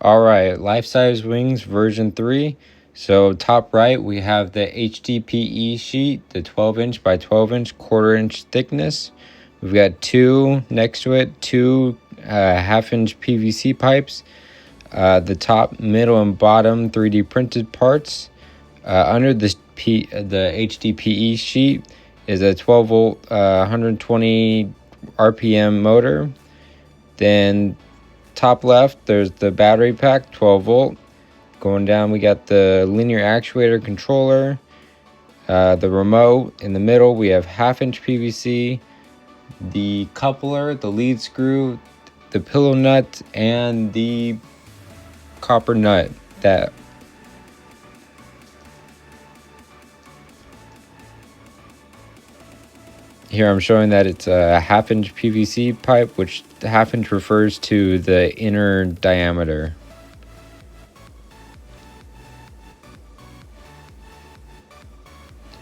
All right, life-size wings version 3. So top right, we have the HDPE sheet, the 12-inch by 12-inch, quarter-inch thickness. We've got two next to it, two half-inch PVC pipes. The top, middle, and bottom 3D printed parts. Under the HDPE sheet is a 12-volt, 120 RPM motor. Then top left, there's the battery pack, 12 volt. Going down, we got the linear actuator controller, the remote. In the middle, we have half-inch PVC, the coupler, the lead screw, the pillow nut, and the copper nut. That here I'm showing that it's a half-inch PVC pipe, which the half-inch refers to the inner diameter.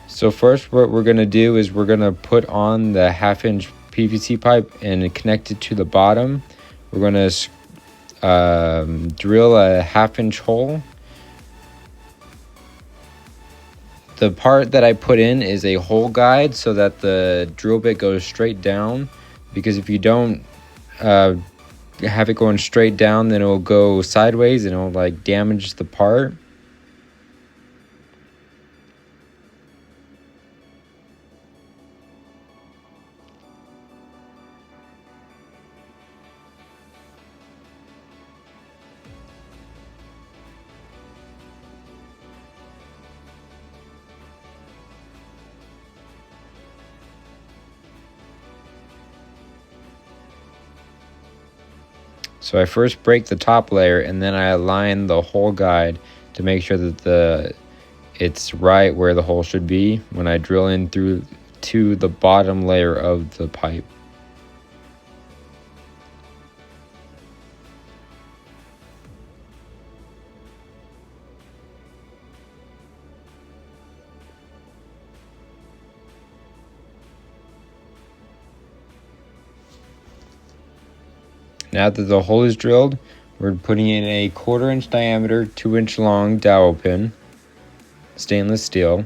So first what we're going to do is we're going to put on the half-inch PVC pipe and connect it to the bottom. We're going to drill a half-inch hole. The part that I put in is a hole guide so that the drill bit goes straight down, because if you don't have it going straight down, then it will go sideways and it will like damage the part. So I first break the top layer and then I align the hole guide to make sure that it's right where the hole should be when I drill in through to the bottom layer of the pipe. Now that the hole is drilled, we're putting in a 1/4 inch diameter, 2-inch long dowel pin, stainless steel.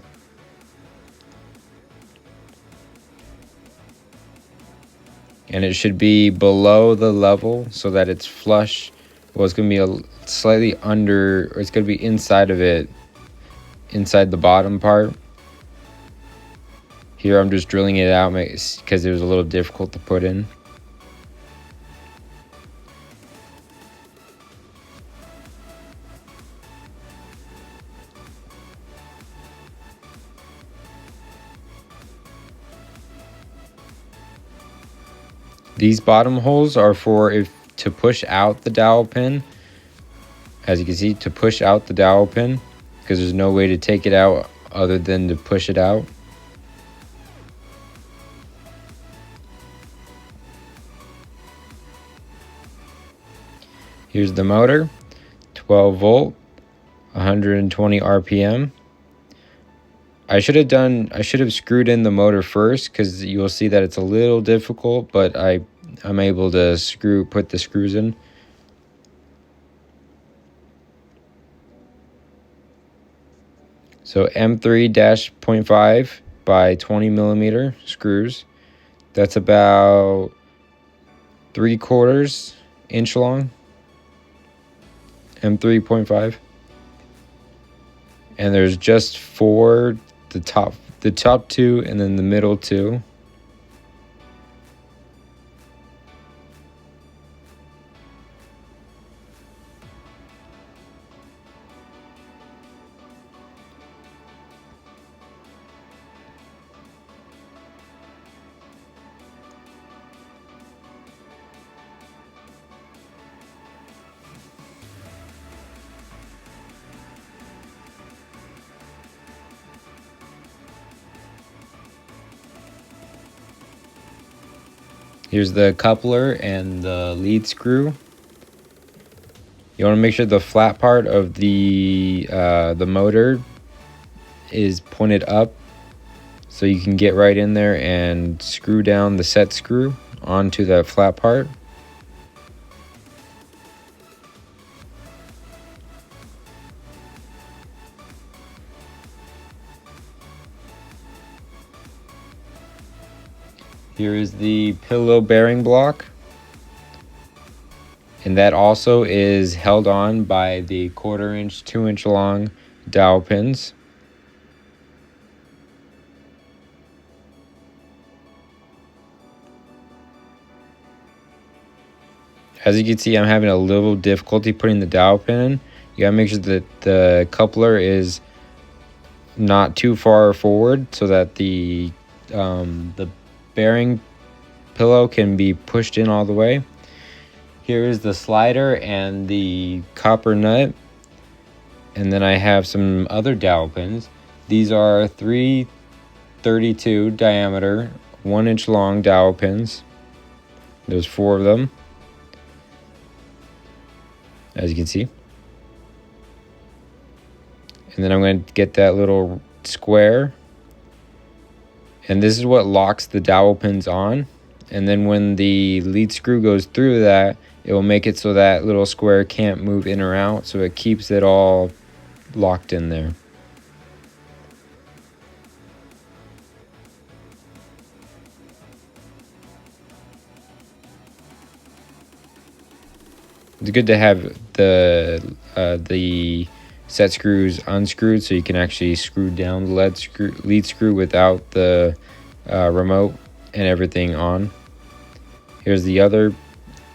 And it should be below the level so that it's flush. Well, it's going to be slightly under, or it's going to be inside of it, inside the bottom part. Here I'm just drilling it out because it was a little difficult to put in. These bottom holes are to push out the dowel pin. As you can see, to push out the dowel pin, because there's no way to take it out other than to push it out. Here's the motor, 12 volt, 120 RPM. I should have screwed in the motor first, because you'll see that it's a little difficult, but I'm able to put the screws in. So M3-0.5 by 20 millimeter screws. That's about 3/4 inch long. M3.5. And there's just 4. The top 2, and then the middle 2. Here's the coupler and the lead screw. You want to make sure the flat part of the motor is pointed up, so you can get right in there and screw down the set screw onto that flat part. Here is the pillow bearing block, and that also is held on by the 1/4 inch, 2 inch long dowel pins. As you can see, I'm having a little difficulty putting the dowel pin in. You gotta make sure that the coupler is not too far forward so that the bearing pillow can be pushed in all the way. Here is the slider and the copper nut, and then I have some other dowel pins. These are 332 diameter, 1 inch long dowel pins. There's 4 of them, as you can see. And then I'm going to get that little square, and this is what locks the dowel pins on. And then when the lead screw goes through that, it will make it so that little square can't move in or out, so it keeps it all locked in there. It's good to have the set screws unscrewed so you can actually screw down the lead screw without the remote and everything on. Here's the other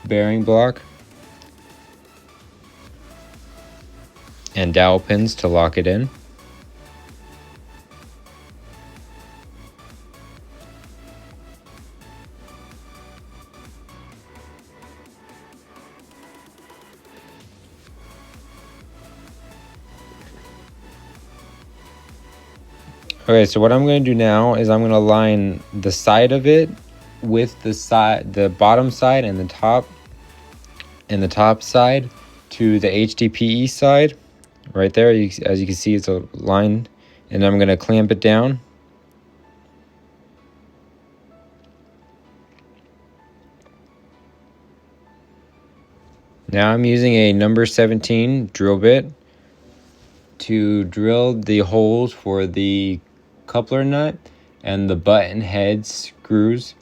bearing block and dowel pins to lock it in. Okay, so what I'm going to do now is I'm going to line the side of it with the bottom side and the top side to the HDPE side right there. As you can see, it's a line, and I'm going to clamp it down. Now I'm using a number 17 drill bit to drill the holes for the coupler nut and the button head screws.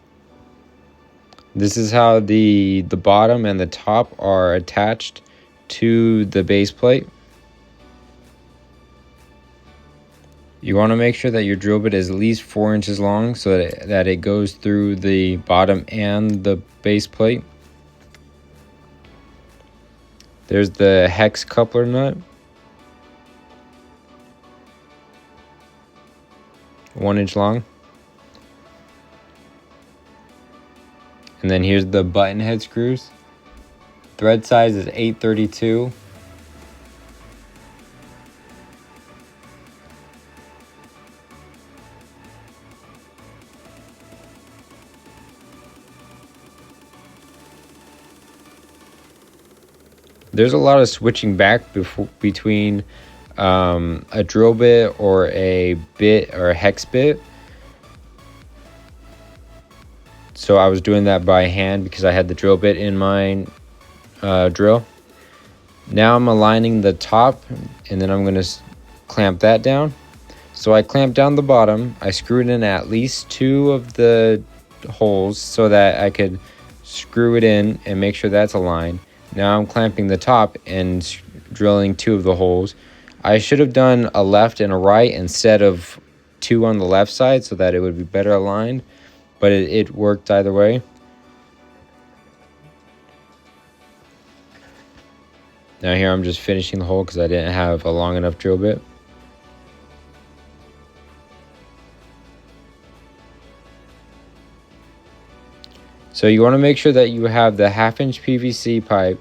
This is how the bottom and the top are attached to the base plate. You want to make sure that your drill bit is at least 4 inches long so that it goes through the bottom and the base plate. There's the hex coupler nut, 1 inch long. And then here's the button head screws. Thread size is 832. There's a lot of switching back between a drill bit or a bit or a hex bit. So I was doing that by hand because I had the drill bit in my drill. Now I'm aligning the top, and then I'm going to clamp that down. So I clamped down the bottom. I screwed in at least 2 of the holes so that I could screw it in and make sure that's aligned. Now I'm clamping the top and drilling 2 of the holes. I should have done a left and a right instead of 2 on the left side so that it would be better aligned, but it worked either way. Now here I'm just finishing the hole because I didn't have a long enough drill bit. So you want to make sure that you have the 1/2 inch PVC pipe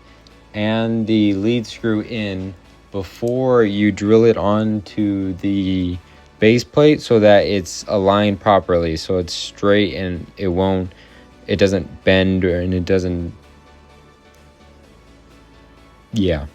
and the lead screw in before you drill it onto the base plate so that it's aligned properly, so it's straight and it doesn't bend and it doesn't, yeah.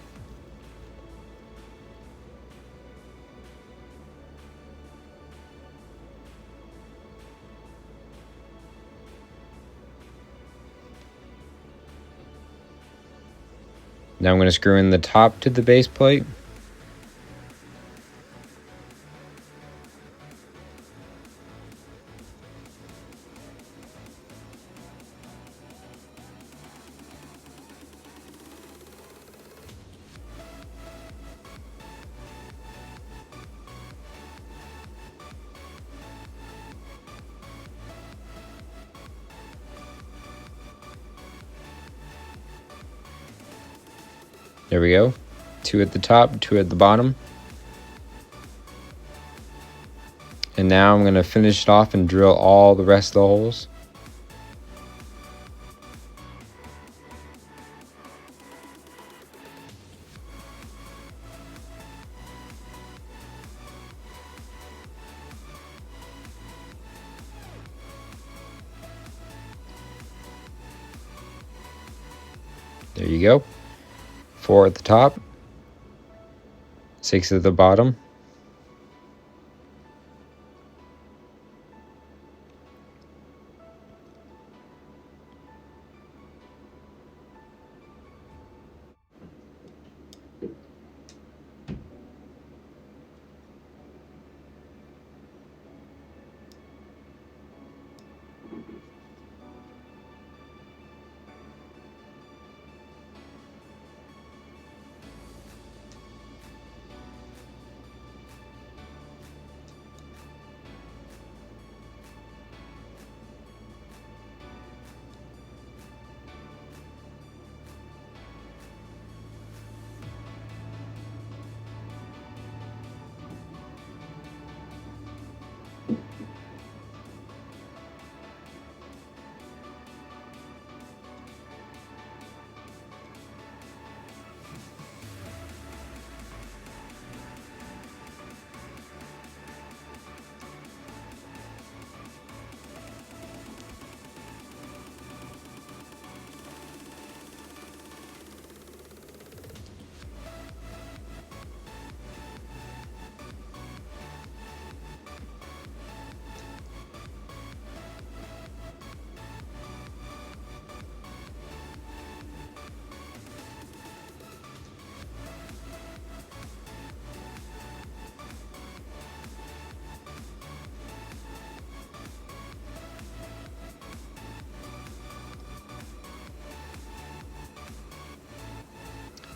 Now I'm going to screw in the top to the base plate. There we go. 2 at the top, 2 at the bottom. And now I'm going to finish it off and drill all the rest of the holes. There you go. 4 at the top, 6 at the bottom.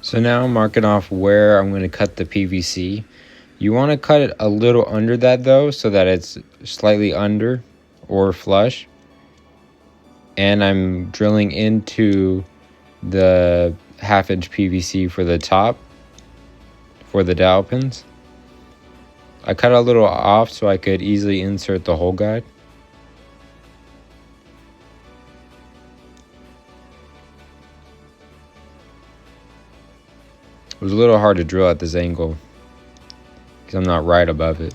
So now I'm marking off where I'm going to cut the PVC. You want to cut it a little under that though, so that it's slightly under or flush. And I'm drilling into the 1/2-inch PVC for the top, for the dowel pins. I cut a little off so I could easily insert the hole guide. It was a little hard to drill at this angle because I'm not right above it.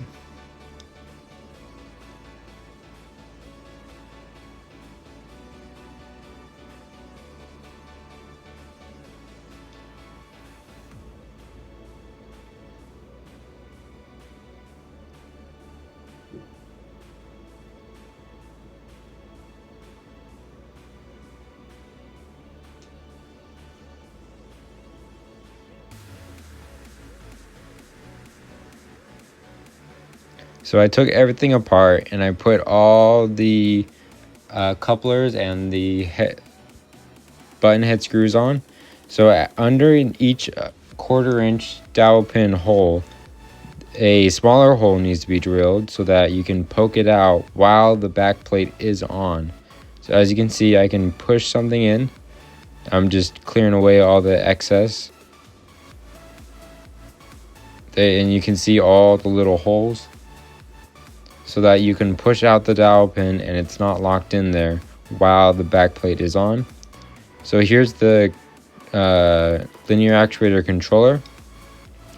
So I took everything apart and I put all the couplers and the button head screws on. So under each 1/4-inch dowel pin hole, a smaller hole needs to be drilled so that you can poke it out while the back plate is on. So as you can see, I can push something in. I'm just clearing away all the excess. And you can see all the little holes, so that you can push out the dowel pin and it's not locked in there while the back plate is on. So here's the linear actuator controller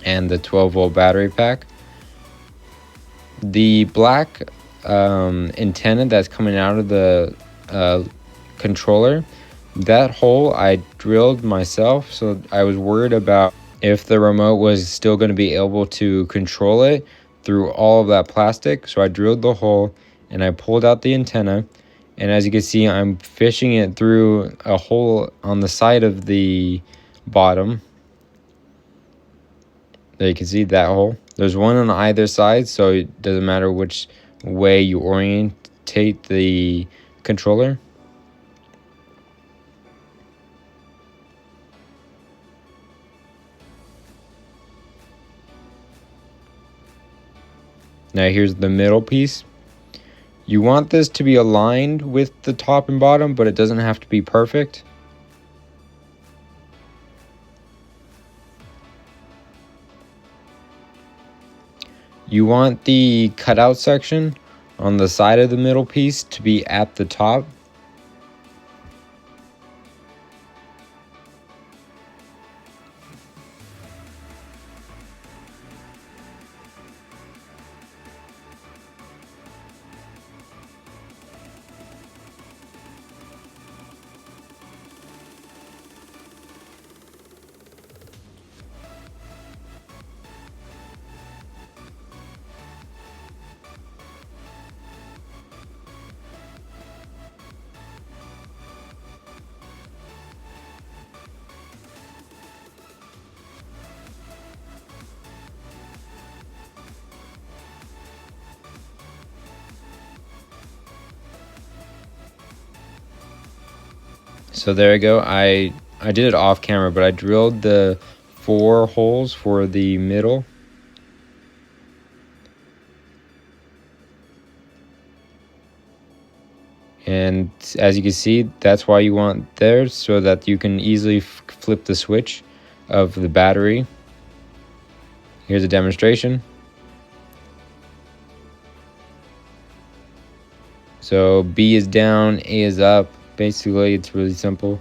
and the 12-volt battery pack. The black antenna that's coming out of the controller, that hole I drilled myself, so I was worried about if the remote was still going to be able to control it through all of that plastic. So I drilled the hole and I pulled out the antenna, and as you can see, I'm fishing it through a hole on the side of the bottom. There you can see that hole. There's one on either side, so it doesn't matter which way you orientate the controller. Now here's the middle piece. You want this to be aligned with the top and bottom, but it doesn't have to be perfect. You want the cutout section on the side of the middle piece to be at the top. So there you go. I did it off camera, but I drilled the 4 holes for the middle. And as you can see, that's why you want there, so that you can easily flip the switch of the battery. Here's a demonstration. So B is down, A is up. Basically, it's really simple.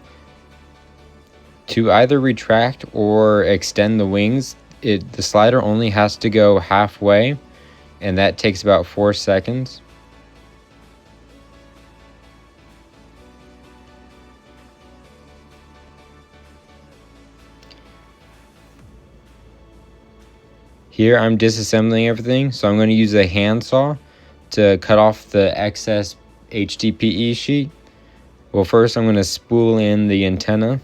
To either retract or extend the wings, the slider only has to go halfway, and that takes about 4 seconds. Here I'm disassembling everything, so I'm going to use a handsaw to cut off the excess HDPE sheet. Well, first I'm going to spool in the antenna,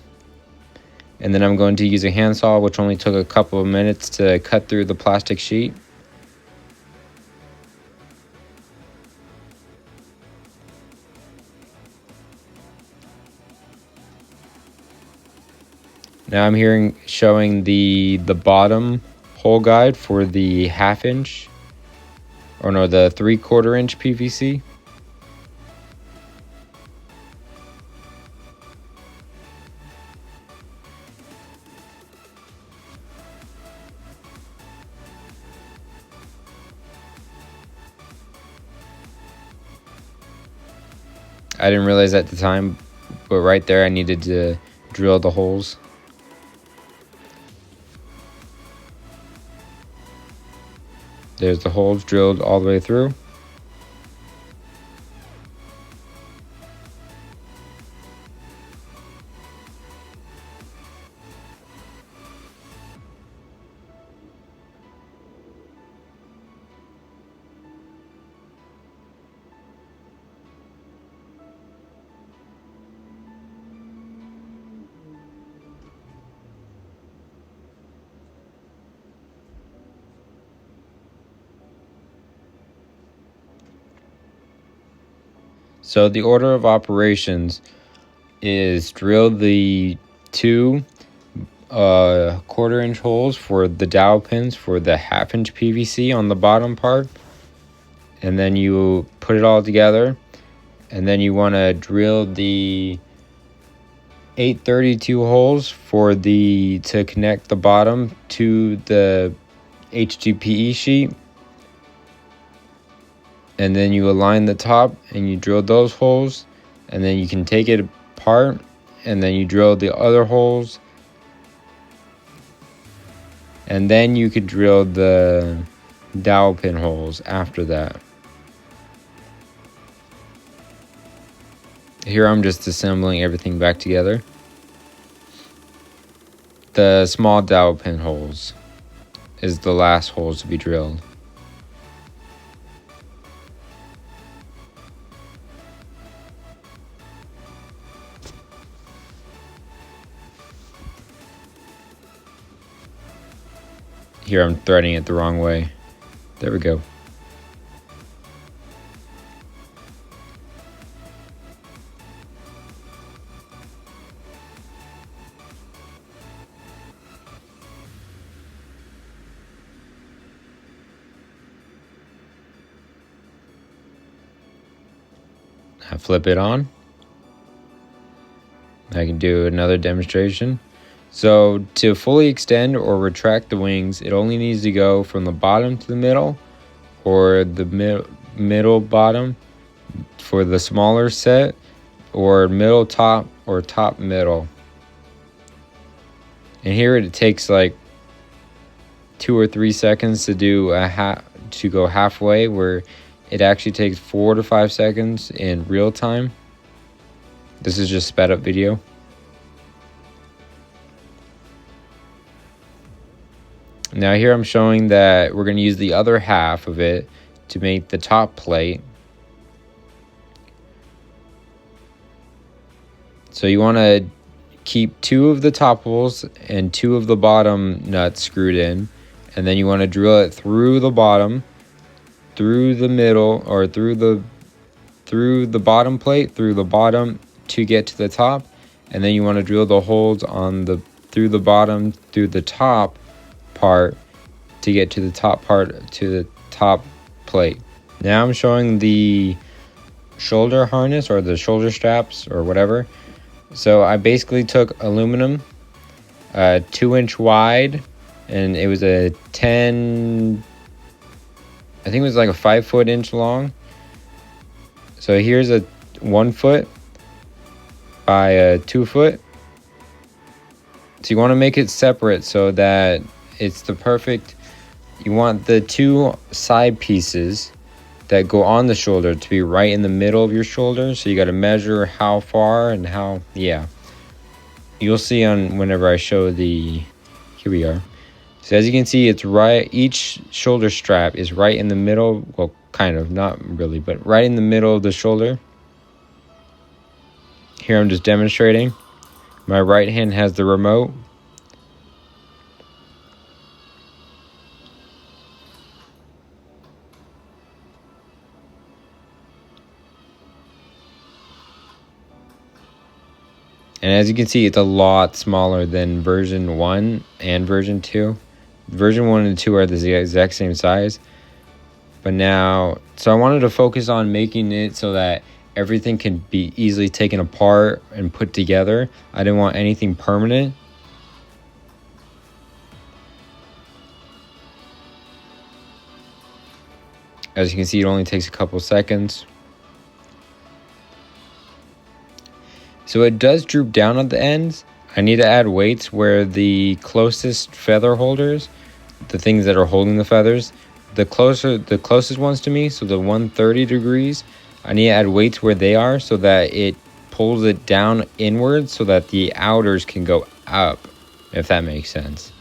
and then I'm going to use a handsaw, which only took a couple of minutes, to cut through the plastic sheet. Now I'm showing the bottom hole guide for the 1/2 inch, or no, the 3/4 inch PVC. I didn't realize at the time, but right there I needed to drill the holes. There's the holes drilled all the way through. So the order of operations is drill the 2 1/4 inch holes for the dowel pins for the 1/2 inch PVC on the bottom part, and then you put it all together, and then you want to drill the 832 holes for to connect the bottom to the HDPE sheet. And then you align the top and you drill those holes, and then you can take it apart, and then you drill the other holes, and then you could drill the dowel pin holes after that. Here I'm just assembling everything back together. The small dowel pin holes is the last holes to be drilled. Here I'm threading it the wrong way. There we go. I flip it on. I can do another demonstration. So to fully extend or retract the wings, it only needs to go from the bottom to the middle or the middle bottom for the smaller set, or middle top or top middle. And here it takes like 2 or 3 seconds to do to go halfway, where it actually takes 4 to 5 seconds in real time. This is just sped up video. Now here I'm showing that we're going to use the other half of it to make the top plate. So you want to keep 2 of the top holes and 2 of the bottom nuts screwed in, and then you want to drill it through the bottom, through the middle, or through the bottom plate, through the bottom to get to the top, and then you want to drill the holes on through the bottom through the top part to get to the top part, to the top plate. Now I'm showing the shoulder harness or the shoulder straps or whatever. So I basically took aluminum, 2-inch wide, and it was a 10, I think it was like a 5-foot-inch long. So here's a 1 foot by a 2 foot. So you want to make it separate so that it's the perfect, you want the 2 side pieces that go on the shoulder to be right in the middle of your shoulder. So you got to measure how far and how, yeah. You'll see on whenever I show the, here we are. So as you can see, it's right, each shoulder strap is right in the middle, well, kind of, not really, but right in the middle of the shoulder. Here I'm just demonstrating. My right hand has the remote. And as you can see, it's a lot smaller than version 1 and version 2. Version 1 and 2 are the exact same size. But now, so I wanted to focus on making it so that everything can be easily taken apart and put together. I didn't want anything permanent. As you can see, it only takes a couple seconds. So it does droop down at the ends. I need to add weights where the closest feather holders, the things that are holding the feathers, the closest ones to me, so the 130 degrees, I need to add weights where they are so that it pulls it down inwards so that the outers can go up, if that makes sense.